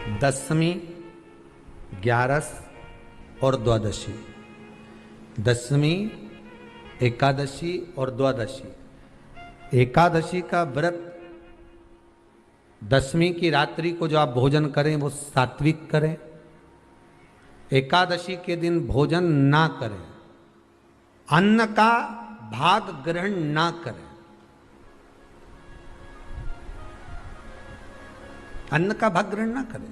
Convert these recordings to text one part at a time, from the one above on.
दशमी, ग्यारस और द्वादशी। दशमी, एकादशी और द्वादशी। एकादशी का व्रत, दशमी की रात्रि को जो आप भोजन करें वो सात्विक करें। एकादशी के दिन भोजन ना करें, अन्न का भाग ग्रहण ना करें। अन्न का भाग ग्रहण ना करें।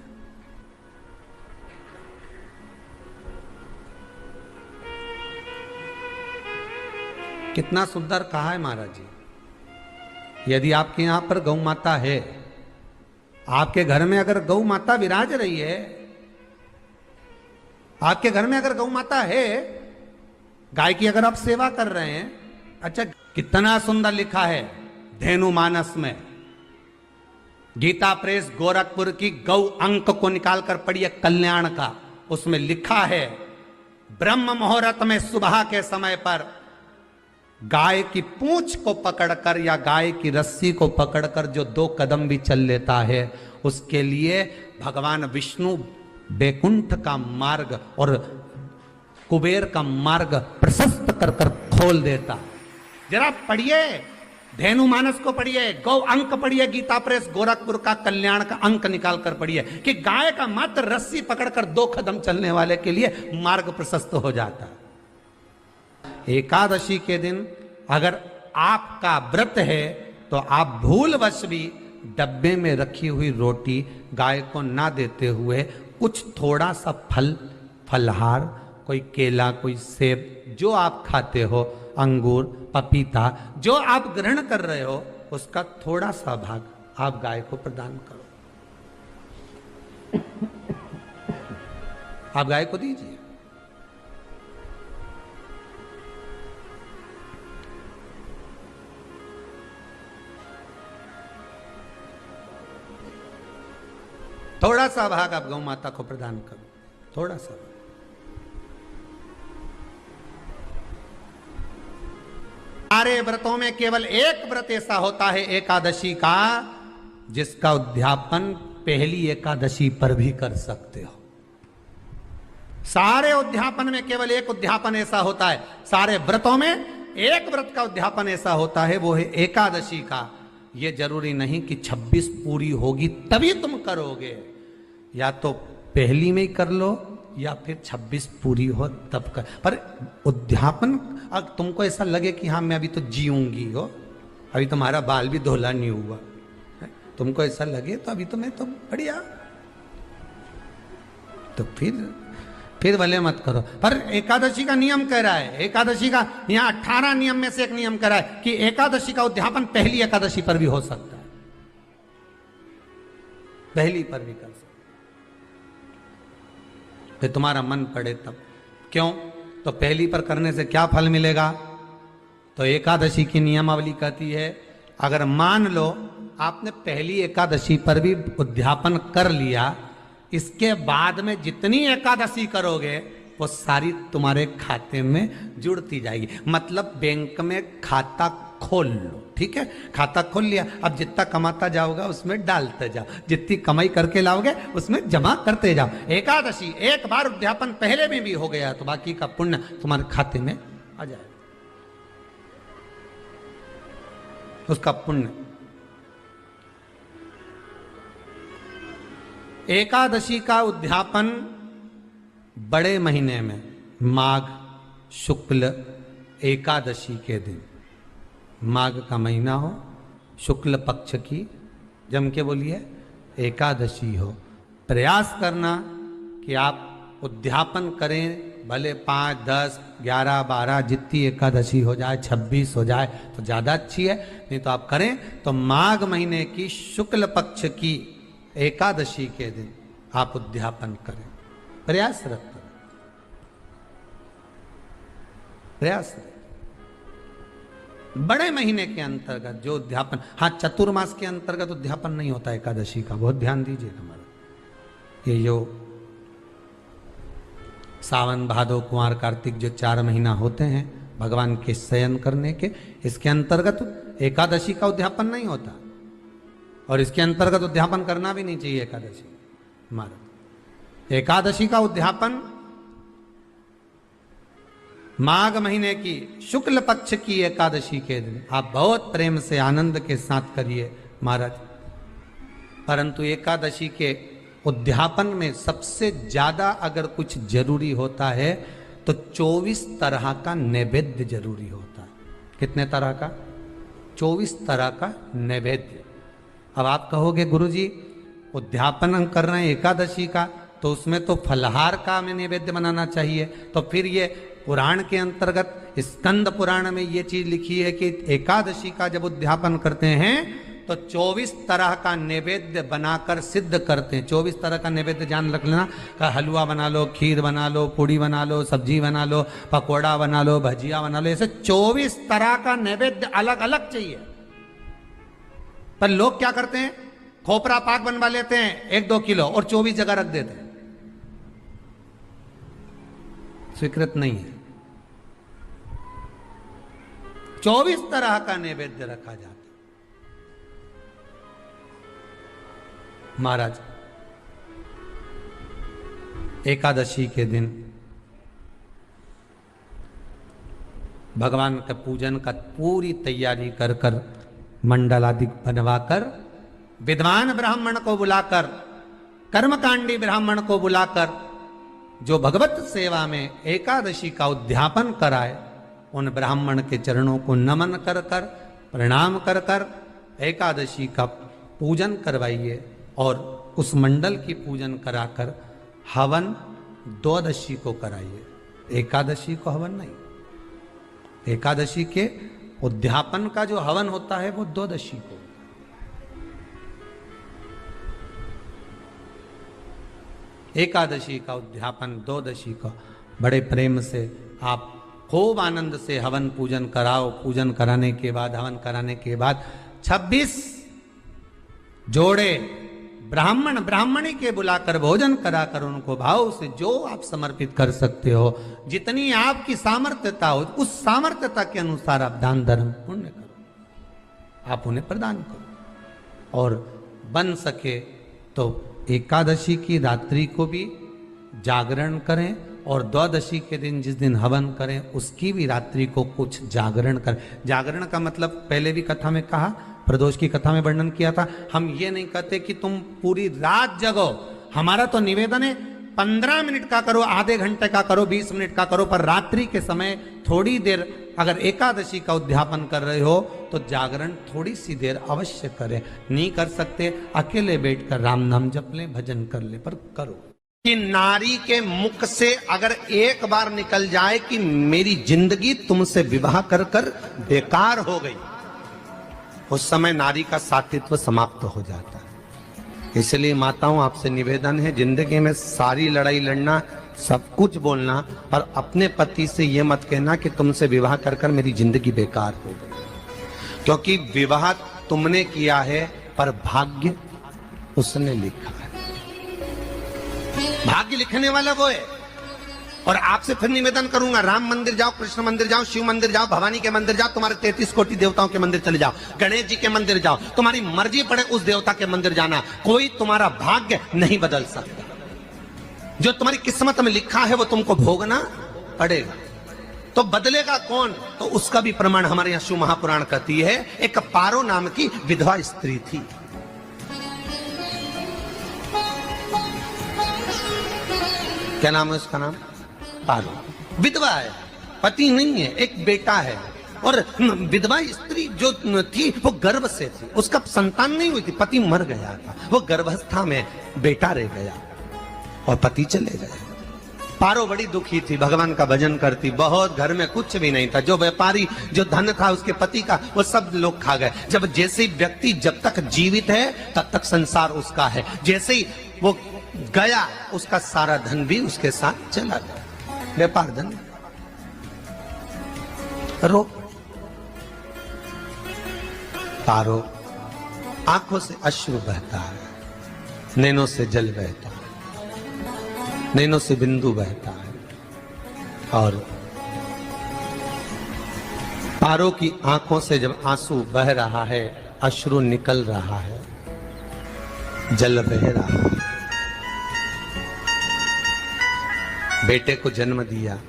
कितना सुंदर कहा है महाराज जी। यदि आपके यहां पर गौ माता है, आपके घर में अगर गौ माता विराज रही है, आपके घर में अगर गौ माता है, गाय की अगर आप सेवा कर रहे हैं, अच्छा कितना सुंदर लिखा है धेनु मानस में। गीता प्रेस गोरखपुर की गौ अंक को निकालकर पढ़िए कल्याण का, उसमें लिखा है ब्रह्म मुहूर्त में सुबह के समय पर गाय की पूंछ को पकड़कर या गाय की रस्सी को पकड़कर जो 2 कदम भी चल लेता है, उसके लिए भगवान विष्णु बैकुंठ का मार्ग और कुबेर का मार्ग प्रशस्त कर कर खोल देता। जरा पढ़िए धेनु मानस को, पढ़िए गौ अंक, पढ़िए गीता प्रेस गोरखपुर का कल्याण का अंक निकाल कर पढ़िए कि गाय का मात्र रस्सी पकड़कर 2 कदम चलने वाले के लिए मार्ग प्रशस्त हो जाता। एकादशी के दिन अगर आपका व्रत है तो आप भूलवश भी डब्बे में रखी हुई रोटी गाय को ना देते हुए कुछ थोड़ा सा फल, फलहार, कोई केला, कोई सेब, जो आप खाते हो, अंगूर, पपीता, जो आप ग्रहण कर रहे हो, उसका थोड़ा सा भाग आप गाय को प्रदान करो। आप गाय को दीजिए। थोड़ा सा भाग आप गौ माता को प्रदान करो, थोड़ा सा। सारे व्रतों में केवल एक व्रत ऐसा होता है एकादशी का, जिसका उद्यापन पहली एकादशी पर भी कर सकते हो। सारे उद्यापन में केवल एक उद्यापन ऐसा होता है, सारे व्रतों में एक व्रत का उद्यापन ऐसा होता है, वो है एकादशी का। ये जरूरी नहीं कि 26 पूरी होगी तभी तुम करोगे, या तो पहली में ही कर लो या फिर 26 पूरी हो तब कर। पर उद्यापन, अगर तुमको ऐसा लगे कि हाँ मैं अभी तो जीऊंगी हो, अभी तुम्हारा बाल भी धोला नहीं हुआ, तुमको ऐसा लगे तो अभी तो मैं तो बढ़िया, तो फिर भले मत करो। पर एकादशी का नियम कह रहा है, एकादशी का यहाँ 18 नियम में से एक नियम कह रहा है कि एकादशी का उद्यापन पहली एकादशी पर भी हो सकता है, पहली पर भी कर सकता है, फिर तुम्हारा मन पड़े तब। क्यों? तो पहली पर करने से क्या फल मिलेगा? तो एकादशी की नियमावली कहती है, अगर मान लो आपने पहली एकादशी पर भी उद्यापन कर लिया, इसके बाद में जितनी एकादशी करोगे वो सारी तुम्हारे खाते में जुड़ती जाएगी। मतलब बैंक में खाता खोल लो, ठीक है? खाता खोल लिया, अब जितना कमाता जाओगा उसमें डालते जाओ, जितनी कमाई करके लाओगे उसमें जमा करते जाओ। एकादशी एक बार उद्यापन पहले में भी हो गया तो बाकी का पुण्य तुम्हारे खाते में आ जाएगा, उसका पुण्य। एकादशी का उद्यापन बड़े महीने में माघ शुक्ल एकादशी के दिन, माघ का महीना हो, शुक्ल पक्ष की, जम के बोलिए, एकादशी हो, प्रयास करना कि आप उद्यापन करें। भले 5, 10, 11, 12 जितनी एकादशी हो जाए, 26 हो जाए तो ज़्यादा अच्छी है, नहीं तो आप करें तो माघ महीने की शुक्ल पक्ष की एकादशी के दिन आप उद्यापन करें। प्रयासरत करें, प्रयासरत। बड़े महीने के अंतर्गत जो उद्यापन, हाँ चतुर्मास के अंतर्गत उद्यापन नहीं होता एकादशी का, बहुत ध्यान दीजिएगा हमारा। ये जो सावन भादो कुंवर कार्तिक जो 4 महीना होते हैं भगवान के शयन करने के, इसके अंतर्गत एकादशी का उद्यापन नहीं होता, और इसके अंतर्गत उद्यापन करना भी नहीं चाहिए एकादशी। महाराज एकादशी का उद्यापन माघ महीने की शुक्ल पक्ष की एकादशी के दिन आप बहुत प्रेम से आनंद के साथ करिए महाराज। परंतु एकादशी के उद्यापन में सबसे ज्यादा अगर कुछ जरूरी होता है तो 24 तरह का नैवेद्य जरूरी होता है। कितने तरह का? 24 तरह का नैवेद्य। अब आप कहोगे गुरुजी उद्यापन हम कर रहे हैं एकादशी का, तो उसमें तो फलहार का हमें नैवेद्य बनाना चाहिए। तो फिर ये पुराण के अंतर्गत स्कंद पुराण में ये चीज लिखी है कि एकादशी का जब उद्यापन करते हैं तो 24 तरह का नैवेद्य बनाकर सिद्ध करते हैं। 24 तरह का नैवेद्य जान रख लेना का हलवा बना लो, खीर बना लो, पूड़ी बना लो, सब्जी बना लो, पकोड़ा बना लो, भजिया बना लो, ऐसे 24 तरह का नैवेद्य अलग अलग चाहिए। पर लोग क्या करते हैं, खोपरा पाक बनवा लेते हैं 1-2 किलो और 24 जगह रख देते हैं। स्वीकृत नहीं है। 24 तरह का नैवेद्य रखा जाता है। महाराज एकादशी के दिन भगवान के पूजन का पूरी तैयारी कर कर मंडल आदि बनवाकर विद्वान ब्राह्मण को बुलाकर, कर्मकांडी ब्राह्मण को बुलाकर जो भगवत सेवा में एकादशी का उद्यापन कराए, उन ब्राह्मण के चरणों को नमन कर कर, प्रणाम कर कर एकादशी का पूजन करवाइए और उस मंडल की पूजन कराकर हवन द्वादशी को कराइए। एकादशी को हवन नहीं। एकादशी के उद्यापन का जो हवन होता है वो द्वादशी को। एकादशी का उद्यापन द्वादशी को बड़े प्रेम से आप खूब आनंद से हवन पूजन कराओ। पूजन कराने के बाद, हवन कराने के बाद 26 जोड़े ब्राह्मण ब्राह्मणी के बुलाकर भोजन कराकर उनको भाव से जो आप समर्पित कर सकते हो, जितनी आपकी सामर्थ्यता हो, उस सामर्थ्यता के अनुसार आप दान धर्म पुण्य करो, आप उन्हें प्रदान करो। और बन सके तो एकादशी की रात्रि को भी जागरण करें और द्वादशी के दिन जिस दिन हवन करें उसकी भी रात्रि को कुछ जागरण करें। जागरण का मतलब पहले भी कथा में कहा, प्रदोष की कथा में वर्णन किया था। हम ये नहीं कहते कि तुम पूरी रात जगो। हमारा तो निवेदन है 15 मिनट का करो, आधे घंटे का करो, 20 मिनट का करो, पर रात्रि के समय थोड़ी देर अगर एकादशी का उद्यापन कर रहे हो तो जागरण थोड़ी सी देर अवश्य करें। नहीं कर सकते अकेले बैठकर राम नाम जप ले, भजन कर ले, पर करो। कि नारी के मुख से अगर एक बार निकल जाए कि मेरी जिंदगी तुमसे विवाह कर कर बेकार हो गई, उस समय नारी का साथित्व समाप्त हो जाता है। इसलिए माताओं आपसे निवेदन है, जिंदगी में सारी लड़ाई लड़ना, सब कुछ बोलना, पर अपने पति से यह मत कहना कि तुमसे विवाह कर कर मेरी जिंदगी बेकार हो गई। क्योंकि विवाह तुमने किया है पर भाग्य उसने लिखा है। भाग्य लिखने वाला वो है। और आपसे फिर निवेदन करूंगा, राम मंदिर जाओ, कृष्ण मंदिर जाओ, शिव मंदिर जाओ, भवानी के मंदिर जाओ, तुम्हारे 33 कोटि देवताओं के मंदिर चले जाओ, गणेश जी के मंदिर जाओ, तुम्हारी मर्जी पड़े उस देवता के मंदिर जाना, कोई तुम्हारा भाग्य नहीं बदल सकता। जो तुम्हारी किस्मत में लिखा है वो तुमको भोगना पड़ेगा। तो बदलेगा कौन? तो उसका भी प्रमाण हमारे यहां शिव महापुराण कहती है। एक पारो नाम की विधवा स्त्री थी। क्या नाम है उसका? नाम पारो। विधवा है, पति नहीं है, एक बेटा है। और विधवा स्त्री जो थी वो गर्भ से थी, उसका संतान नहीं हुई थी, पति मर गया था, वो गर्भावस्था में बेटा रह गया और पति चले गए। पारो बड़ी दुखी थी, भगवान का भजन करती बहुत, घर में कुछ भी नहीं था। जो व्यापारी जो धन था उसके पति का वो सब लोग खा गए। जब जैसे व्यक्ति जब तक जीवित है तब तक संसार उसका है, जैसे ही वो गया उसका सारा धन भी उसके साथ चला गया। व्यापार धन रो। पारो आंखों से अश्रु बहता है, नैनों से जल बहता है, नैनों से बिंदु बहता है। और पारो की आंखों से जब आंसू बह रहा है, अश्रु निकल रहा है, जल बह रहा है, बेटे को जन्म दिया।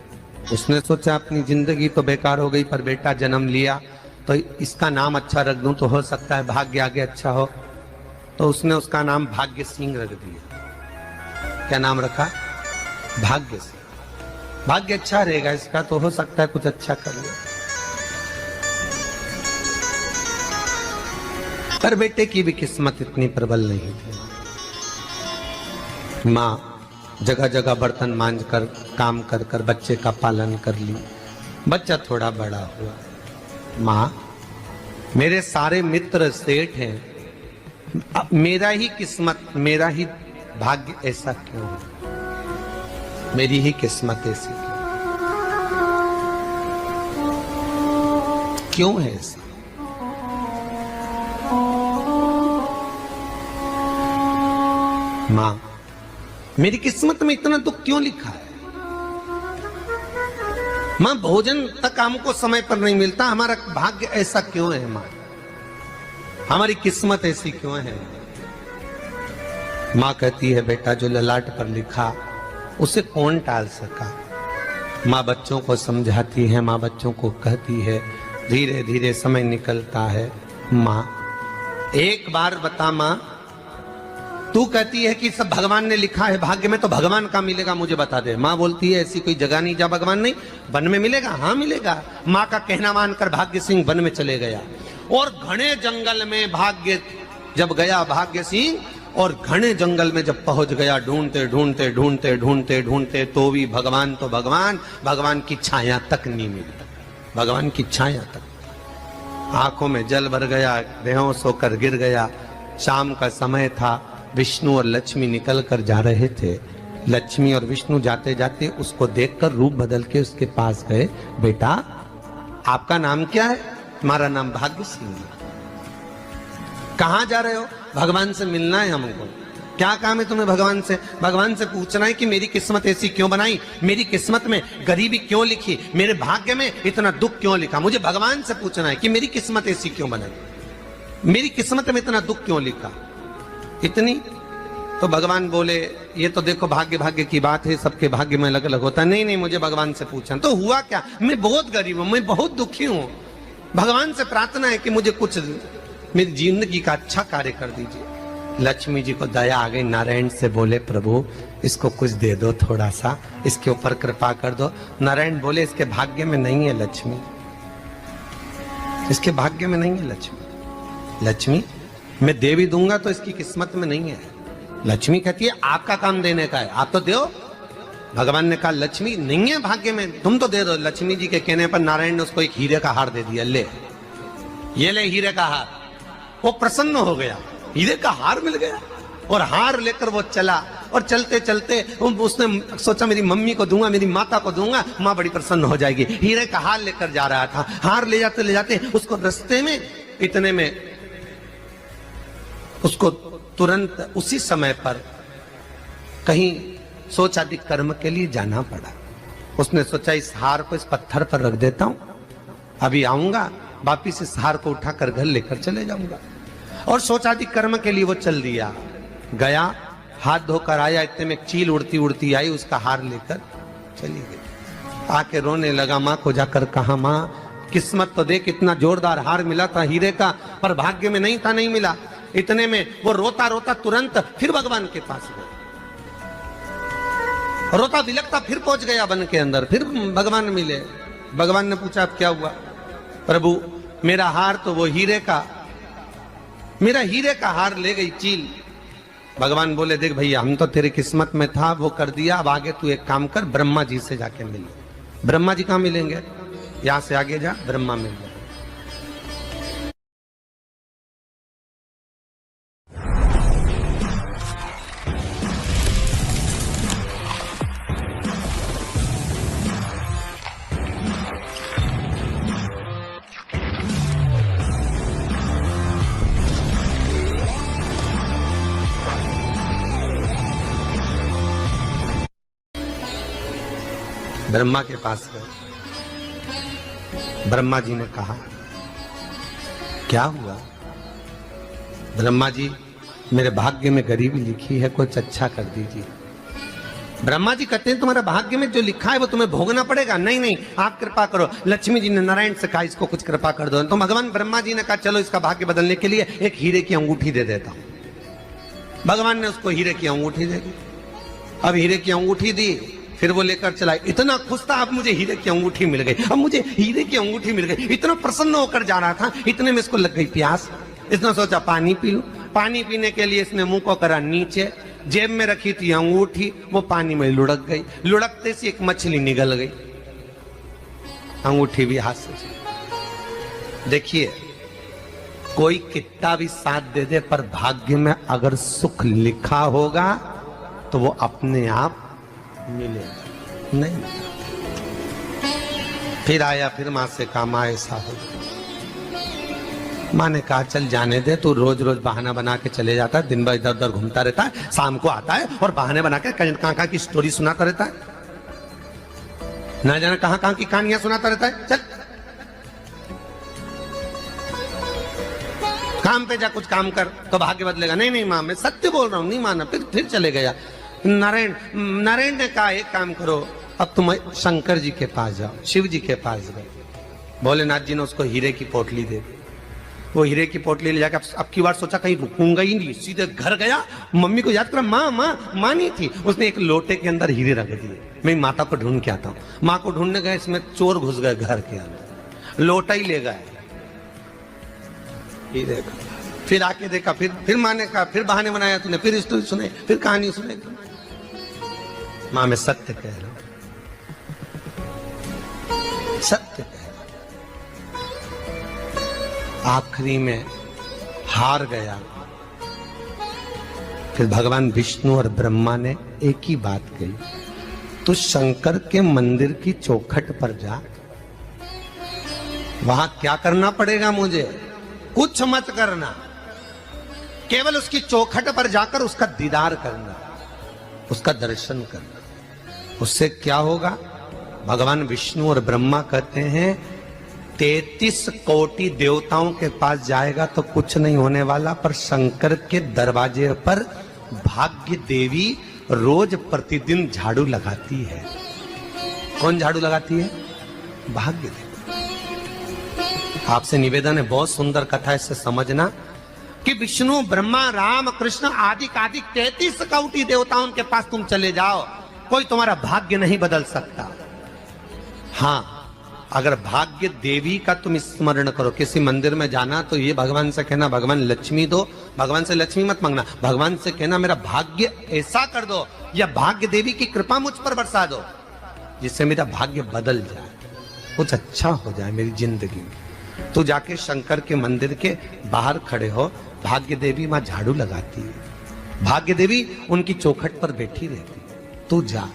उसने सोचा अपनी जिंदगी तो बेकार हो गई, पर बेटा जन्म लिया तो इसका नाम अच्छा रख दूं तो हो सकता है भाग्य आगे अच्छा हो। तो उसने उसका नाम भाग्य सिंह रख दिया। क्या नाम रखा? भाग्य सिंह। भाग्य अच्छा रहेगा इसका तो हो सकता है कुछ अच्छा कर ले। पर बेटे की भी किस्मत इतनी प्रबल नहीं थी। माँ जगह जगह बर्तन मांझ कर काम कर कर बच्चे का पालन कर ली। बच्चा थोड़ा बड़ा हुआ। माँ मेरे सारे मित्र सेठ हैं, अब मेरा ही किस्मत, मेरा ही भाग्य ऐसा क्यों है? मेरी ही किस्मत ऐसी क्यों है? ऐसा माँ मेरी किस्मत में इतना दुख क्यों लिखा है? माँ भोजन तक हमको समय पर नहीं मिलता, हमारा भाग्य ऐसा क्यों है? माँ हमारी किस्मत ऐसी क्यों है? माँ कहती है बेटा जो ललाट पर लिखा उसे कौन टाल सका। माँ बच्चों को समझाती है, माँ बच्चों को कहती है, धीरे धीरे समय निकलता है। माँ एक बार बता माँ, तू कहती है कि सब भगवान ने लिखा है भाग्य में, तो भगवान कहाँ मिलेगा मुझे बता दे। माँ बोलती है ऐसी कोई जगह नहीं जहाँ भगवान नहीं। वन में मिलेगा? हाँ मिलेगा। माँ का कहना मानकर भाग्य सिंह वन में चले गया और घने जंगल में भाग्य जब गया भाग्य सिंह, और घने जंगल में जब पहुंच गया, ढूंढते ढूंढते ढूंढते ढूंढते ढूंढते तो भी भगवान तो भगवान, भगवान की छाया तक नहीं मिली। भगवान की छाया तक। आंखों में जल भर गया, बेहोश होकर गिर गया। शाम का समय था, विष्णु और लक्ष्मी निकल कर जा रहे थे। लक्ष्मी और विष्णु जाते जाते उसको देखकर रूप बदल के उसके पास गए। बेटा आपका नाम क्या है? हमारा नाम भाग्य सिंह है। कहाँ जा रहे हो? भगवान से मिलना है हमको। क्या काम है तुम्हें भगवान से? भगवान से पूछना है कि मेरी किस्मत ऐसी क्यों बनाई, मेरी किस्मत में गरीबी क्यों लिखी, मेरे भाग्य में इतना दुख क्यों लिखा। मुझे भगवान से पूछना है कि मेरी किस्मत ऐसी क्यों बनाई, मेरी किस्मत में इतना दुख क्यों लिखा। इतनी तो भगवान बोले ये तो देखो भाग्य भाग्य की बात है, सबके भाग्य में अलग अलग होता है। नहीं नहीं मुझे भगवान से पूछना। तो हुआ क्या? मैं बहुत गरीब हूं, मैं बहुत दुखी हूं। भगवान से प्रार्थना है कि मुझे कुछ मेरी जिंदगी का अच्छा कार्य कर दीजिए। लक्ष्मी जी को दया आ गई। नारायण से बोले प्रभु इसको कुछ दे दो, थोड़ा सा इसके ऊपर कृपा कर दो। नारायण बोले इसके भाग्य में नहीं है लक्ष्मी, इसके भाग्य में नहीं है लक्ष्मी। लक्ष्मी मैं दे भी दूंगा तो इसकी किस्मत में नहीं है। लक्ष्मी कहती है आपका काम देने का है, आप तो दो। भगवान ने कहा लक्ष्मी नहीं है भाग्य में, तुम तो दे दो। लक्ष्मी जी के कहने पर नारायण ने उसको एक हीरे का हार दे दिया। ले ये ले हीरे का हार। वो प्रसन्न हो गया, हीरे का हार मिल गया। और हार लेकर वो चला, और चलते चलते उसने सोचा मेरी मम्मी को दूंगा, मेरी माता को दूंगा, माँ बड़ी प्रसन्न हो जाएगी। हीरे का हार लेकर जा रहा था। हार ले जाते उसको रास्ते में इतने में उसको तुरंत उसी समय पर कहीं सोचादि कर्म के लिए जाना पड़ा। उसने सोचा इस हार को इस पत्थर पर रख देता हूं, अभी आऊंगा वापिस इस हार को उठाकर घर लेकर चले जाऊंगा। और सोचादि कर्म के लिए वो चल दिया। गया, हाथ धोकर आया, इतने में चील उड़ती उड़ती आई, उसका हार लेकर चली गई। आके रोने लगा। माँ को जाकर कहा माँ किस्मत तो देख, इतना जोरदार हार मिला था हीरे का, पर भाग्य में नहीं था, नहीं मिला। इतने में वो रोता रोता तुरंत फिर भगवान के पास गया। रोता बिलखता फिर पहुंच गया वन के अंदर, फिर भगवान मिले। भगवान ने पूछा अब क्या हुआ? प्रभु मेरा हार तो वो हीरे का, मेरा हीरे का हार ले गई चील। भगवान बोले देख भैया हम तो तेरी किस्मत में था, वो कर दिया, अब आगे तू एक काम कर, ब्रह्मा जी से जाके मिल। ब्रह्मा जी कहाँ मिलेंगे? यहां से आगे जा, ब्रह्मा मिल जाए। ब्रह्मा के पास गए। ब्रह्मा जी ने कहा क्या हुआ? ब्रह्मा जी मेरे भाग्य में गरीबी लिखी है, कुछ अच्छा कर दीजिए। ब्रह्मा जी कहते हैं तुम्हारा भाग्य में जो लिखा है वो तुम्हें भोगना पड़ेगा। नहीं नहीं, आप कृपा करो। लक्ष्मी जी ने नारायण से कहा इसको कुछ कृपा कर दो। तो भगवान ब्रह्मा जी ने कहा चलो इसका भाग्य बदलने के लिए एक हीरे की अंगूठी दे देता हूं। भगवान ने उसको हीरे की अंगूठी दे दी। अब हीरे की अंगूठी दी, फिर वो लेकर चला। इतना खुश था, अब मुझे हीरे की अंगूठी मिल गई, अब मुझे हीरे की अंगूठी मिल गई। इतना प्रसन्न होकर जा रहा था, इतने में इसको लग गई प्यास। इसने सोचा पानी पी लूं। पानी पीने के लिए इसने मुंह को करा नीचे, जेब में रखी थी अंगूठी, वो पानी में लुढ़क गई। लुढ़कते से एक मछली निगल गई, अंगूठी भी हाथ से। देखिए, कोई कितना भी साथ दे दे, पर भाग्य में अगर सुख लिखा होगा तो वो अपने आप मिलेगा। नहीं, फिर आया, फिर मां से कहा मां ऐसा हो। मां ने कहा चल जाने दे, तू रोज रोज बहाना बना के चले जाता है, दिन भर इधर उधर घूमता रहता है, शाम को आता है और बहाने बना के कहां की स्टोरी सुनाता रहता है, ना जाने कहां की कहानियां सुनाता रहता है। चल काम पे जा, कुछ काम कर तो भाग्य बदलेगा। नहीं नहीं मां, मैं सत्य बोल रहा हूं। नहीं माना, फिर चले गया। नारायण ने कहा एक काम करो, अब तुम शंकर जी के पास जाओ। शिव जी के पास गए। भोलेनाथ जी ने उसको हीरे की पोटली दे दी। वो हीरे की पोटली ले जाकर अब की बार सोचा कहीं रुकूंगा ही नहीं, सीधे घर गया। मम्मी को याद करा, माँ नहीं थी। उसने एक लोटे के अंदर हीरे रख दिए। मैं माता को ढूंढ के आता हूँ। माँ को ढूंढने गए, इसमें चोर घुस गए घर के अंदर, लोटा ही ले गए हीरे का। फिर आके देखा, फिर माँ ने कहा, फिर बहाने बनाया तूने, फिर स्टोरी सुने, फिर कहानी सुने। माँ मैं सत्य कह रहा हूं, सत्य कह रहा हूं। आखिरी में हार गया। फिर भगवान विष्णु और ब्रह्मा ने एक ही बात कही, तू शंकर के मंदिर की चौखट पर जा। वहां क्या करना पड़ेगा मुझे? कुछ मत करना, केवल उसकी चौखट पर जाकर उसका दीदार करना, उसका दर्शन करना। उससे क्या होगा? भगवान विष्णु और ब्रह्मा कहते हैं 33 कोटि देवताओं के पास जाएगा तो कुछ नहीं होने वाला, पर शंकर के दरवाजे पर भाग्य देवी रोज प्रतिदिन झाड़ू लगाती है। कौन झाड़ू लगाती है? भाग्य देवी। आपसे निवेदन है, बहुत सुंदर कथा है, इससे समझना कि विष्णु ब्रह्मा राम कृष्ण आदि 33 कोटि देवताओं के पास तुम चले जाओ, कोई तुम्हारा भाग्य नहीं बदल सकता। हाँ, अगर भाग्य देवी का तुम स्मरण करो, किसी मंदिर में जाना तो ये भगवान से कहना भगवान लक्ष्मी दो। भगवान से लक्ष्मी मत मांगना, भगवान से कहना मेरा भाग्य ऐसा कर दो, या भाग्य देवी की कृपा मुझ पर बरसा दो जिससे मेरा भाग्य बदल जाए, कुछ अच्छा हो जाए मेरी जिंदगी में। तो जाके शंकर के मंदिर के बाहर खड़े हो, भाग्य देवी मां झाड़ू लगाती है, भाग्य देवी उनकी चौखट पर बैठी रहती है। तू जा,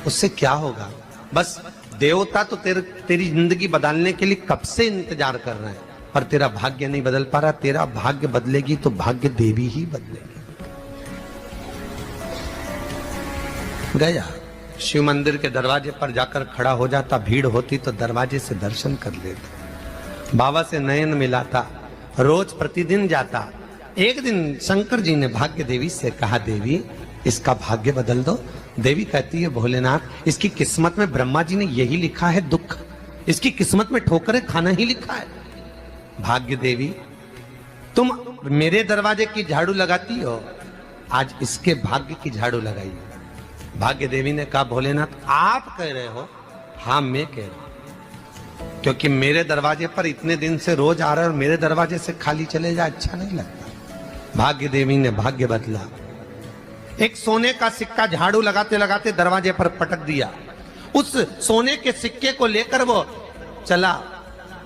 उससे क्या होगा? बस देवता तो तेरी जिंदगी बदलने के लिए कब से इंतजार कर रहे हैं, पर तेरा भाग्य नहीं बदल पा रहा। तेरा भाग्य बदलेगी तो भाग्य देवी ही बदलेगी। गया, शिव मंदिर के दरवाजे पर जाकर खड़ा हो जाता, भीड़ होती तो दरवाजे से दर्शन कर लेता, बाबा से नयन मिलाता, रोज प्रतिदिन जाता। एक दिन शंकर जी ने भाग्य देवी से कहा, देवी इसका भाग्य बदल दो। देवी कहती है, भोलेनाथ इसकी किस्मत में ब्रह्मा जी ने यही लिखा है दुख, इसकी किस्मत में ठोकरें खाना ही लिखा है। भाग्य देवी तुम मेरे दरवाजे की झाड़ू लगाती हो, आज इसके भाग्य की झाड़ू लगाई। भाग्य देवी ने कहा, भोलेनाथ आप कह रहे हो? हाँ मैं कह रहा हूं, क्योंकि मेरे दरवाजे पर इतने दिन से रोज आ रहा है और मेरे दरवाजे से खाली चले जाए अच्छा नहीं लगता। भाग्य देवी ने भाग्य बदला। एक सोने का सिक्का झाड़ू लगाते लगाते दरवाजे पर पटक दिया। उस सोने के सिक्के को लेकर वो चला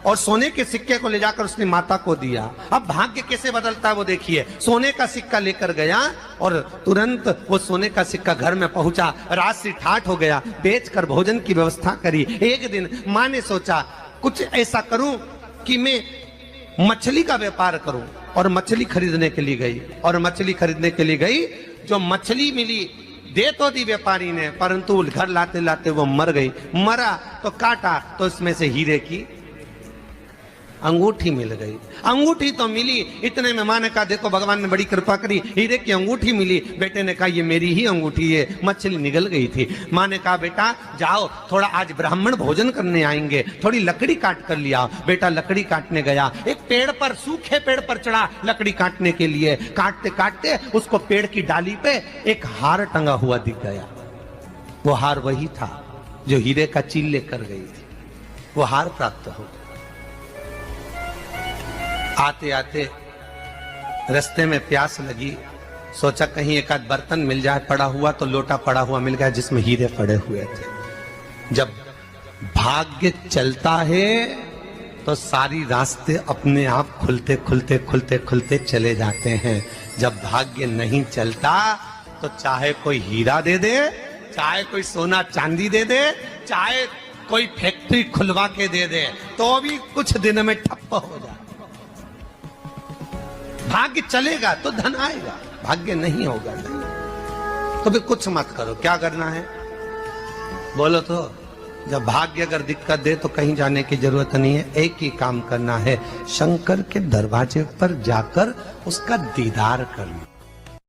और सोने के सिक्के को ले जाकर उसने माता को दिया। अब भाग्य कैसे बदलता है वो देखिए। सोने का सिक्का लेकर गया और तुरंत वो सोने का सिक्का घर में पहुंचा। रात से ठाठ हो गया, बेचकर भोजन की व्यवस्था करी। एक दिन मां ने सोचा कुछ ऐसा करूं कि मैं मछली का व्यापार करूं, और मछली खरीदने के लिए गई। और मछली खरीदने के लिए गई, जो मछली मिली दे तो दी व्यापारी ने, परंतु घर लाते लाते वो मर गई। मरा तो काटा तो इसमें से हीरे की अंगूठी मिल गई। अंगूठी तो मिली, इतने में माँ ने कहा देखो भगवान ने बड़ी कृपा करी, हीरे की अंगूठी मिली। बेटे ने कहा ये मेरी ही अंगूठी है। मछली निगल गई थी। माँ ने कहा बेटा जाओ, थोड़ा आज ब्राह्मण भोजन करने आएंगे, थोड़ी लकड़ी काट कर लिया। बेटा लकड़ी काटने गया, एक पेड़ पर, सूखे पेड़ पर चढ़ा लकड़ी काटने के लिए। काटते काटते उसको पेड़ की डाली पे एक हार टंगा हुआ दिख गया। वो हार वही था जो हीरे का चील लेकर गई थी। वो हार प्राप्त हो गया। आते आते रास्ते में प्यास लगी, सोचा कहीं एक आध बर्तन मिल जाए, पड़ा हुआ तो लोटा पड़ा हुआ मिल गया जिसमें हीरे पड़े हुए थे। जब भाग्य चलता है तो सारी रास्ते अपने आप खुलते खुलते खुलते खुलते चले जाते हैं। जब भाग्य नहीं चलता तो चाहे कोई हीरा दे दे, चाहे कोई सोना चांदी दे दे, चाहे कोई फैक्ट्री खुलवा के दे दे, तो भी कुछ दिन में ठप्प हो जाए। भाग्य चलेगा तो धन आएगा, भाग्य नहीं होगा नहीं। तो भी कुछ मत करो। क्या करना है बोलो तो? जब भाग्य अगर दिक्कत दे तो कहीं जाने की जरूरत नहीं है। एक ही काम करना है, शंकर के दरवाजे पर जाकर उसका दीदार करना।